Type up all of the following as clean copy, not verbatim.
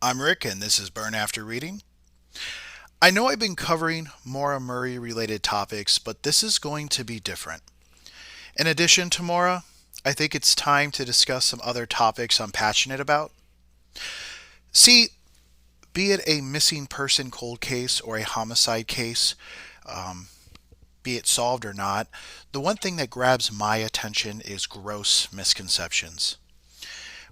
I'm Rick, and this is Burn After Reading. I know I've been covering Maura Murray related topics, but this is going to be different. In addition to Maura, I think it's time to discuss some other topics I'm passionate about. See, be it a missing person cold case or a homicide case, um, be it solved or not, the one thing that grabs my attention is gross misconceptions.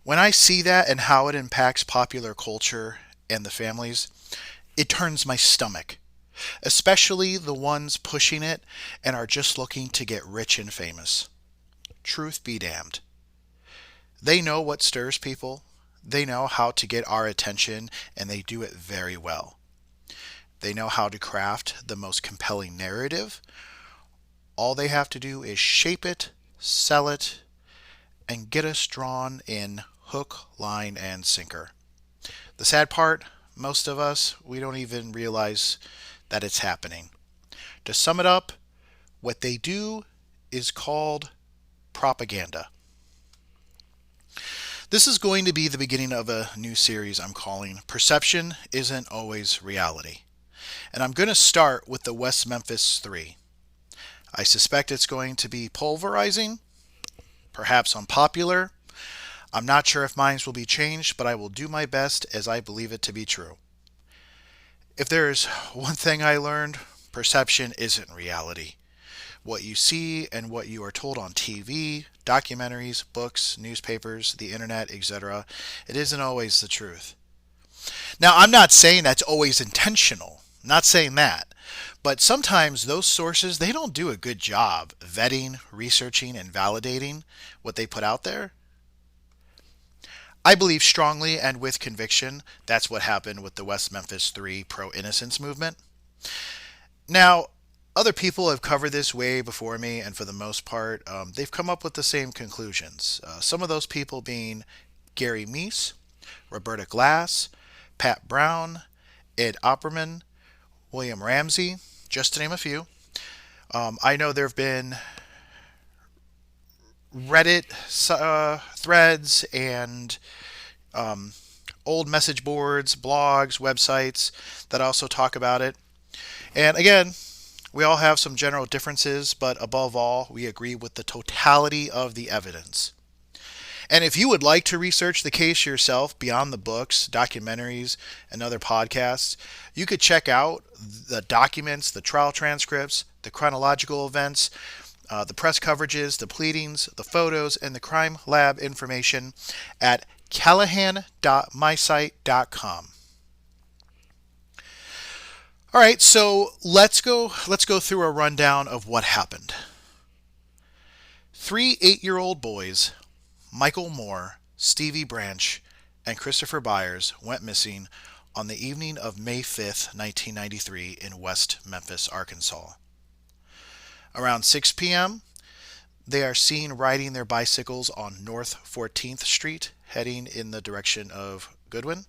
When I see that and how it impacts popular culture and the families, it turns my stomach, especially the ones pushing it and are just looking to get rich and famous. Truth be damned. They know what stirs people, they know how to get our attention, and they do it very well. They know how to craft the most compelling narrative. All they have to do is shape it, sell it, and get us drawn in hook, line, and sinker. The sad part, most of us, we don't even realize that it's happening. To sum it up, what they do is called propaganda. This is going to be the beginning of a new series I'm calling Perception Isn't Always Reality. And I'm going to start with the West Memphis Three. I suspect it's going to be pulverizing, perhaps unpopular. I'm not sure if minds will be changed, but I will do my best as I believe it to be true. If there's one thing I learned, perception isn't reality. What you see and what you are told on TV, documentaries, books, newspapers, the internet, etc., it isn't always the truth. Now, I'm not saying that's always intentional. I'm not saying that. But sometimes those sources, they don't do a good job vetting, researching, and validating what they put out there. I believe strongly and with conviction that's what happened with the West Memphis Three pro-innocence movement. Now, other people have covered this way before me, and for the most part, they've come up with the same conclusions. Some of those people being Gary Meese, Roberta Glass, Pat Brown, Ed Opperman, William Ramsey, just to name a few. I know there have been Reddit threads and old message boards, blogs, websites that also talk about it. And again, we all have some general differences, but above all, we agree with the totality of the evidence. And if you would like to research the case yourself beyond the books, documentaries, and other podcasts, you could check out the documents, the trial transcripts, the chronological events, the press coverages, the pleadings, the photos, and the crime lab information at callahan.mysite.com. All right, so let's go through a rundown of what happened. Three 8-year-old boys, Michael Moore, Stevie Branch, and Christopher Byers, went missing on the evening of May 5th, 1993 in West Memphis, Arkansas. Around 6 p.m., they are seen riding their bicycles on North 14th Street, heading in the direction of Goodwin.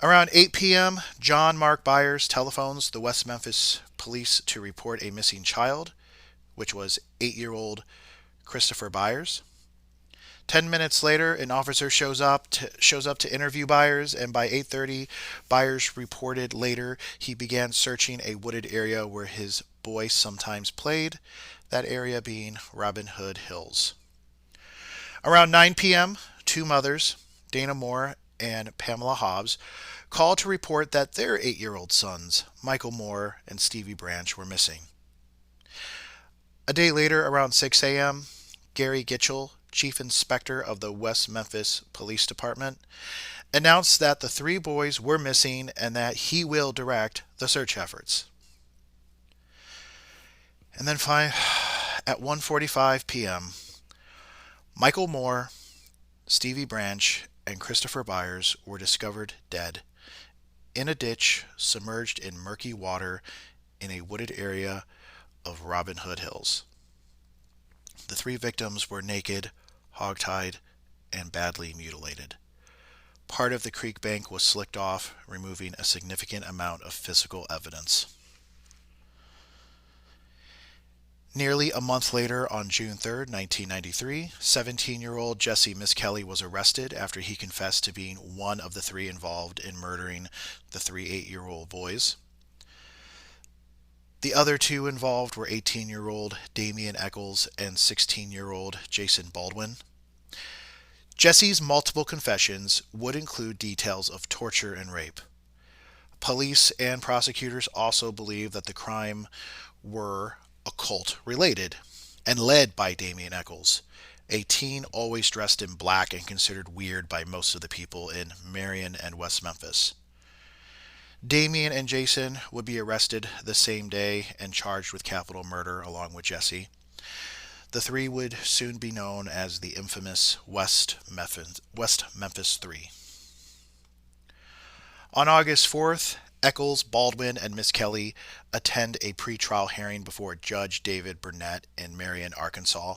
Around 8 p.m., John Mark Byers telephones the West Memphis police to report a missing child, which was 8-year-old Christopher Byers. 10 minutes later, an officer shows up to interview Byers, and by 8:30, Byers reported later he began searching a wooded area where his boy sometimes played, that area being Robin Hood Hills. Around 9 p.m., two mothers, Dana Moore and Pamela Hobbs, called to report that their 8-year-old sons, Michael Moore and Stevie Branch, were missing. A day later, around 6 a.m., Gary Gitchell, Chief Inspector of the West Memphis Police Department, announced that the three boys were missing and that he will direct the search efforts. And then at 1:45 p.m., Michael Moore, Stevie Branch, and Christopher Byers were discovered dead in a ditch submerged in murky water in a wooded area of Robin Hood Hills. The three victims were naked, hogtied, and badly mutilated. Part of the creek bank was slicked off, removing a significant amount of physical evidence. Nearly a month later, on June 3rd, 1993, 17-year-old Jesse Misskelley was arrested after he confessed to being one of the three involved in murdering the three 8-year-old boys. The other two involved were 18-year-old Damien Echols and 16-year-old Jason Baldwin. Jesse's multiple confessions would include details of torture and rape. Police and prosecutors also believe that the crime were occult related and led by Damien Echols, a teen always dressed in black and considered weird by most of the people in Marion and West Memphis. Damien and Jason would be arrested the same day and charged with capital murder along with Jesse. The three would soon be known as the infamous West Memphis Three. On August 4th, Echols, Baldwin, and Misskelley attend a pretrial hearing before Judge David Burnett in Marion, Arkansas.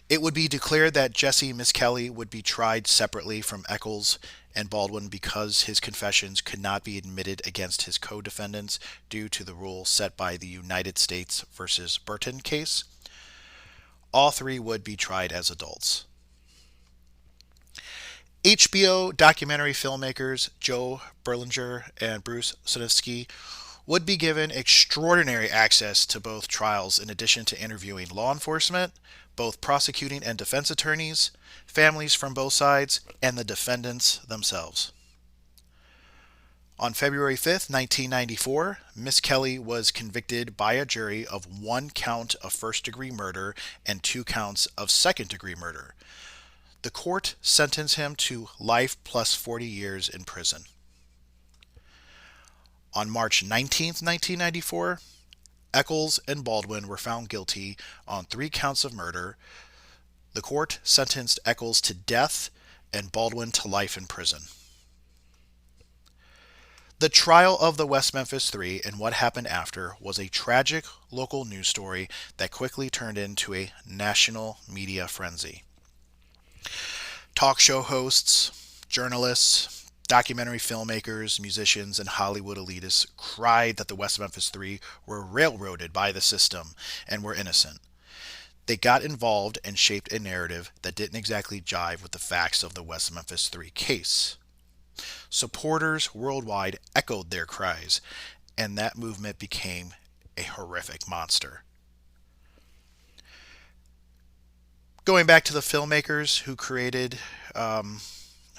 It would be declared that Jesse Misskelley would be tried separately from Echols and Baldwin because his confessions could not be admitted against his co-defendants due to the rule set by the United States versus Burton case. All three would be tried as adults. HBO documentary filmmakers Joe Berlinger and Bruce Sinofsky would be given extraordinary access to both trials in addition to interviewing law enforcement, both prosecuting and defense attorneys, families from both sides, and the defendants themselves. On February 5th, 1994, Misskelley was convicted by a jury of 1 count of first-degree murder and 2 counts of second-degree murder. The court sentenced him to life plus 40 years in prison. On March 19th, 1994, Echols and Baldwin were found guilty on 3 counts of murder. The court sentenced Echols to death and Baldwin to life in prison. The trial of the West Memphis Three and what happened after was a tragic local news story that quickly turned into a national media frenzy. Talk show hosts, journalists, documentary filmmakers, musicians, and Hollywood elitists cried that the West Memphis Three were railroaded by the system and were innocent. They got involved and shaped a narrative that didn't exactly jive with the facts of the West Memphis Three case. Supporters worldwide echoed their cries, and that movement became a horrific monster. Going back to the filmmakers who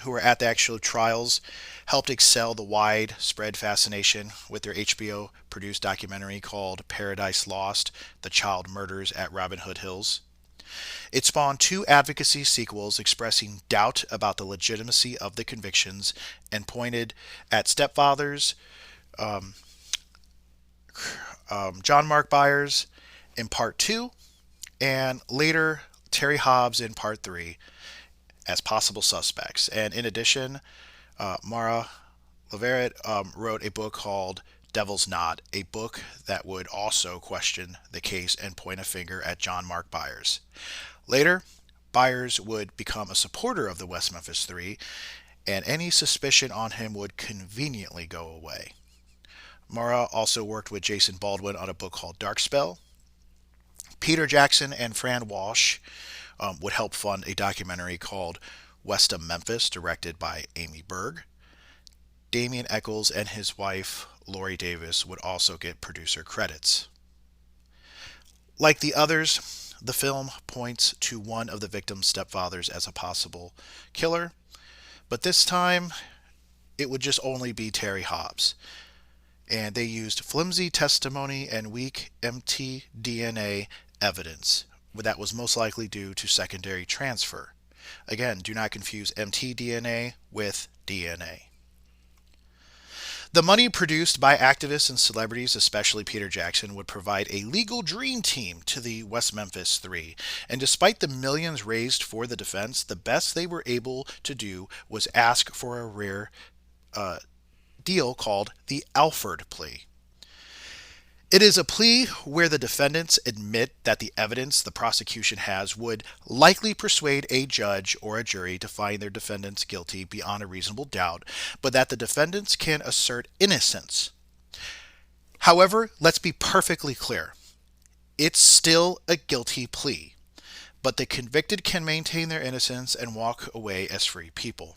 who were at the actual trials, helped excel the widespread fascination with their HBO-produced documentary called Paradise Lost: The Child Murders at Robin Hood Hills. It spawned 2 advocacy sequels expressing doubt about the legitimacy of the convictions and pointed at stepfathers, John Mark Byers in Part 2, and later Terry Hobbs in Part 3 as possible suspects. And in addition, Mara Leverett wrote a book called Devil's Knot, a book that would also question the case and point a finger at John Mark Byers. Later, Byers would become a supporter of the West Memphis Three, and any suspicion on him would conveniently go away. Mara also worked with Jason Baldwin on a book called Dark Spell. Peter Jackson and Fran Walsh would help fund a documentary called West of Memphis, directed by Amy Berg. Damien Echols and his wife, Lori Davis, would also get producer credits. Like the others, the film points to one of the victim's stepfathers as a possible killer, but this time it would just only be Terry Hobbs. And they used flimsy testimony and weak mtDNA evidence that was most likely due to secondary transfer. Again, do not confuse mtDNA with DNA. The money produced by activists and celebrities, especially Peter Jackson, would provide a legal dream team to the West Memphis Three. And despite the millions raised for the defense, the best they were able to do was ask for a rare deal called the Alford plea. It is a plea where the defendants admit that the evidence the prosecution has would likely persuade a judge or a jury to find their defendants guilty beyond a reasonable doubt, but that the defendants can assert innocence. However, let's be perfectly clear. it's still a guilty plea, but the convicted can maintain their innocence and walk away as free people.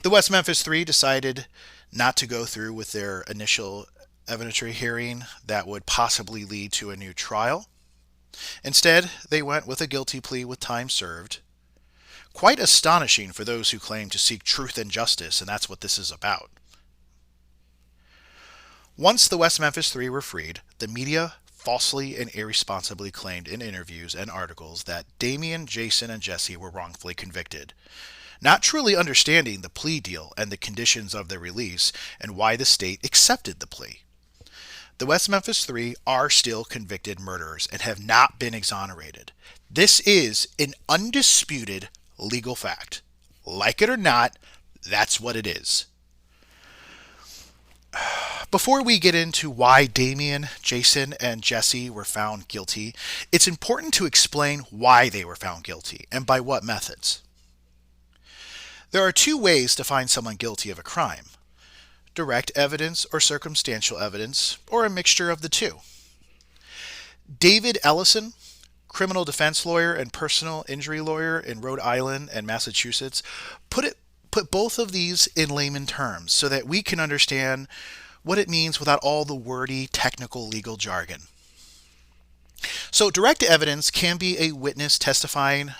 The West Memphis Three decided not to go through with their initial evidentiary hearing that would possibly lead to a new trial. Instead, they went with a guilty plea with time served. Quite astonishing for those who claim to seek truth and justice, and that's what this is about. Once the West Memphis Three were freed, the media falsely and irresponsibly claimed in interviews and articles that Damien, Jason, and Jesse were wrongfully convicted, not truly understanding the plea deal and the conditions of their release and why the state accepted the plea. The West Memphis Three are still convicted murderers and have not been exonerated. This is an undisputed legal fact. Like it or not, that's what it is. Before we get into why Damien, Jason, and Jesse were found guilty, it's important to explain why they were found guilty and by what methods. There are two ways to find someone guilty of a crime: direct evidence or circumstantial evidence, or a mixture of the two. David Ellison, criminal defense lawyer and personal injury lawyer in Rhode Island and Massachusetts, put both of these in layman terms so that we can understand what it means without all the wordy, technical legal jargon. So direct evidence can be a witness testifying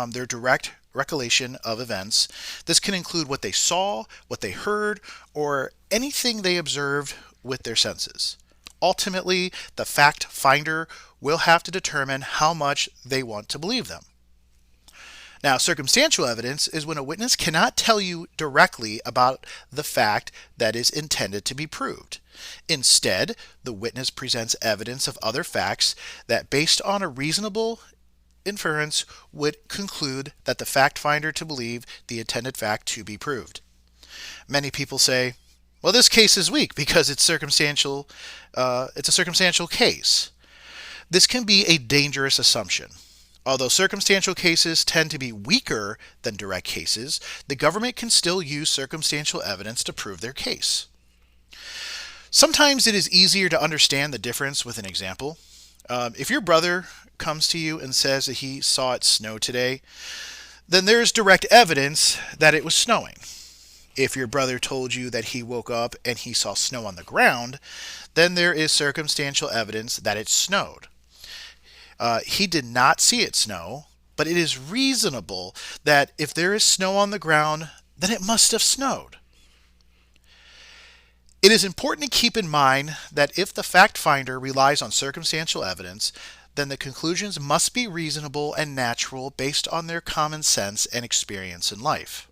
their direct recollection of events. This can include what they saw, what they heard, or anything they observed with their senses. Ultimately, the fact finder will have to determine how much they want to believe them. Now, circumstantial evidence is when a witness cannot tell you directly about the fact that is intended to be proved. Instead, the witness presents evidence of other facts that, based on a reasonable inference, would conclude that the fact finder to believe the intended fact to be proved. Many people say, well, this case is weak because it's circumstantial. It's a circumstantial case. This can be a dangerous assumption. Although circumstantial cases tend to be weaker than direct cases, the government can still use circumstantial evidence to prove their case. Sometimes it is easier to understand the difference with an example. If your brother comes to you and says that he saw it snow today, then there's direct evidence that it was snowing. If your brother told you that he woke up and he saw snow on the ground, then there is circumstantial evidence that it snowed. He did not see it snow, but it is reasonable that if there is snow on the ground, then it must have snowed. It is important to keep in mind that if the fact finder relies on circumstantial evidence, then the conclusions must be reasonable and natural based on their common sense and experience in life.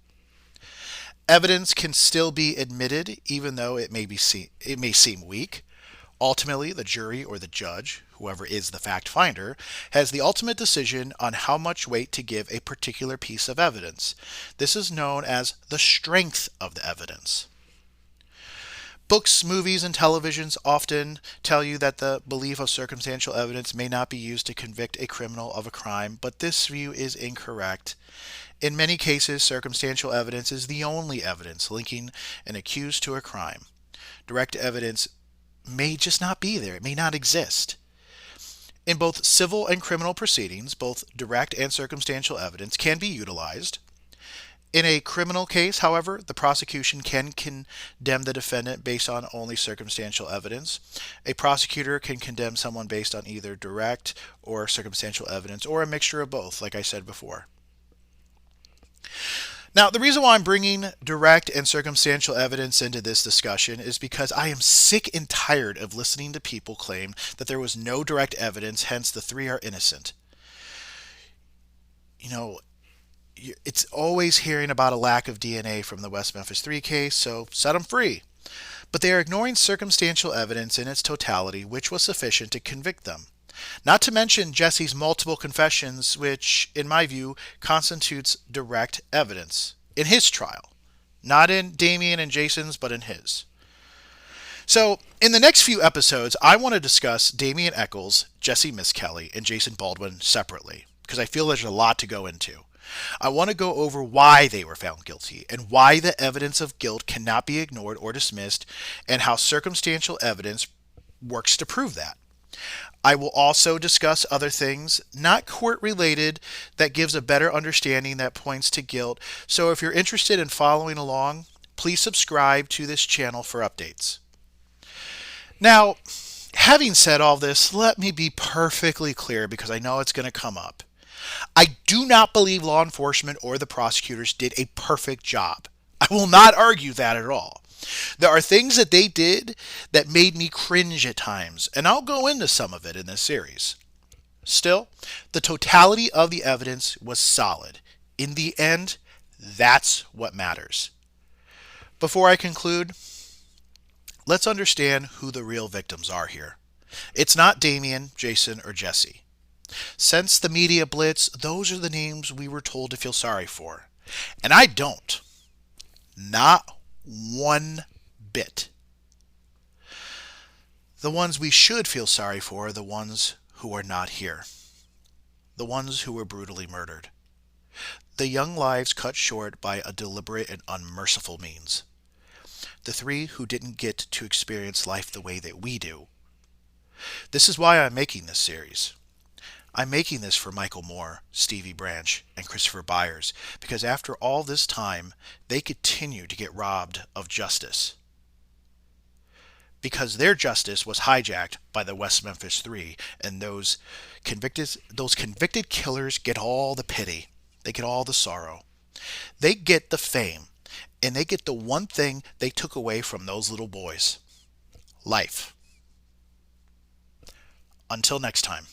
Evidence can still be admitted even though it may seem weak. Ultimately, the jury or the judge, whoever is the fact finder, has the ultimate decision on how much weight to give a particular piece of evidence. This is known as the strength of the evidence. Books, movies, and televisions often tell you that the belief of circumstantial evidence may not be used to convict a criminal of a crime, but this view is incorrect. In many cases, circumstantial evidence is the only evidence linking an accused to a crime. Direct evidence may just not be there. It may not exist. In both civil and criminal proceedings, both direct and circumstantial evidence can be utilized. In a criminal case, however, the prosecution can condemn the defendant based on only circumstantial evidence. A prosecutor can condemn someone based on either direct or circumstantial evidence, or a mixture of both, like I said before. Now, the reason why I'm bringing direct and circumstantial evidence into this discussion is because I am sick and tired of listening to people claim that there was no direct evidence, hence the three are innocent. You know, it's always hearing about a lack of DNA from the West Memphis Three case, so set them free. But they are ignoring circumstantial evidence in its totality, which was sufficient to convict them. Not to mention Jesse's multiple confessions, which, in my view, constitutes direct evidence in his trial. Not in Damien and Jason's, but in his. So, in the next few episodes, I want to discuss Damien Echols, Jesse Misskelley, and Jason Baldwin separately, because I feel there's a lot to go into. I want to go over why they were found guilty, and why the evidence of guilt cannot be ignored or dismissed, and how circumstantial evidence works to prove that. I will also discuss other things, not court related, that gives a better understanding that points to guilt. So if you're interested in following along, please subscribe to this channel for updates. Now, having said all this, let me be perfectly clear because I know it's going to come up. I do not believe law enforcement or the prosecutors did a perfect job. I will not argue that at all. There are things that they did that made me cringe at times, and I'll go into some of it in this series. Still, the totality of the evidence was solid. In the end, that's what matters. Before I conclude, let's understand who the real victims are here. It's not Damien, Jason, or Jesse. Since the media blitz, those are the names we were told to feel sorry for. And I don't. Not one bit. The ones we should feel sorry for are the ones who are not here. The ones who were brutally murdered. The young lives cut short by a deliberate and unmerciful means. The three who didn't get to experience life the way that we do. This is why I'm making this series. I'm making this for Michael Moore, Stevie Branch, and Christopher Byers because after all this time, they continue to get robbed of justice. Because their justice was hijacked by the West Memphis Three, and those convicted killers get all the pity. They get all the sorrow. They get the fame, and they get the one thing they took away from those little boys: life. Until next time.